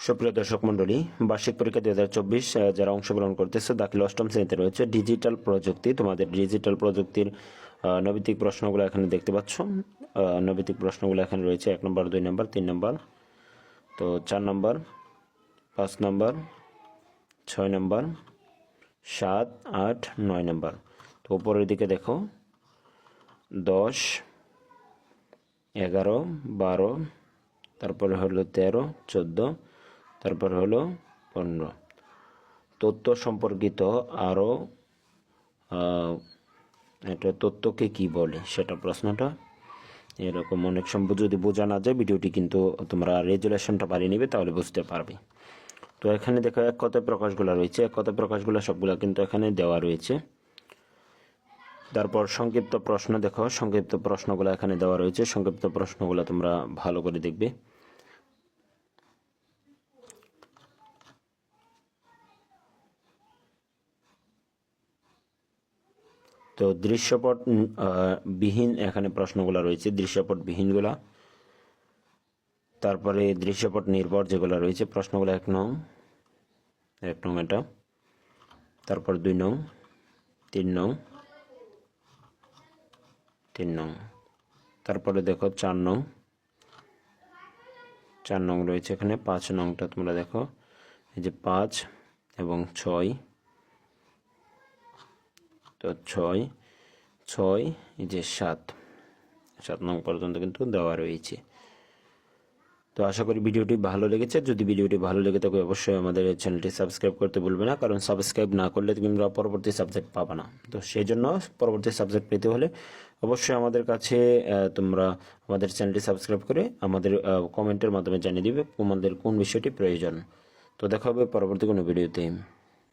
সুপ্রিয় দর্শক মণ্ডলী, বার্ষিক পরীক্ষা 2024 যারা অংশগ্রহণ করতেছে দাখিল অষ্টম শ্রেণীতে রয়েছে ডিজিটাল প্রযুক্তি। তোমাদের ডিজিটাল প্রযুক্তির নৈতিক প্রশ্নগুলো এখানে দেখতে পাচ্ছ। নৈতিক প্রশ্নগুলো এখানে রয়েছে 1 নম্বর, 2 নম্বর, 3 নম্বর, তো 4 নম্বর, 5 নম্বর, 6 নম্বর, 7, 8, 9 নম্বর। তো উপরের দিকে দেখো 10, 11, 12, তারপরে হলো 13, 14, তারপরে হলো 15। তথ্য সম্পর্কিত আরও এটা তথ্যকে কি বলে সেটা প্রশ্নটা। এরকম অনেক সম্ভব যদি বোঝা না যায় ভিডিওটি কিন্তু তোমরা রেজুলেশনটা বাড়িয়ে নেবে, তাহলে বুঝতে পারবে। তো এখানে দেখো এক কথায় প্রকাশগুলো রয়েছে, এক কথায় প্রকাশগুলো সবগুলো কিন্তু এখানে দেওয়া রয়েছে। তারপর সংক্ষিপ্ত প্রশ্ন দেখো, সংক্ষিপ্ত প্রশ্নগুলো এখানে দেওয়া রয়েছে। সংক্ষিপ্ত প্রশ্নগুলো তোমরা ভালো করে দেখবে। তো দৃশ্যপট বিহীন এখানে প্রশ্নগুলো রয়েছে, দৃশ্যপট বিহীনগুলা। তারপরে দৃশ্যপট নির্ভর যেগুলো রয়েছে প্রশ্নগুলো 1 নং এটা, তারপর 2 নং, 3 নং, 3 নং, তারপরে দেখো 4 নং, 4 নং রয়েছে এখানে। 5 নংটা তোমরা দেখো, এই যে 5 এবং 6, তো 6, এই যে 7 নং পর্যন্ত কিন্তু দেওয়া রয়েছে। তো আশা করি ভিডিওটি ভালো লেগেছে। যদি ভিডিওটি ভালো লেগে থাকে অবশ্যই আমাদের চ্যানেলটি সাবস্ক্রাইব করতে ভুলবে না, কারণ সাবস্ক্রাইব না করলে তোমরা পরবর্তী সাবজেক্ট পাবে না। তো সেই জন্য পরবর্তী সাবজেক্ট পেতে হলে অবশ্যই আমাদের কাছে তোমরা আমাদের চ্যানেলটি সাবস্ক্রাইব করে আমাদের কমেন্টের মাধ্যমে জানিয়ে দিবে তোমাদের কোন বিষয়টি প্রয়োজন। তো দেখা হবে পরবর্তী কোনো ভিডিওতে।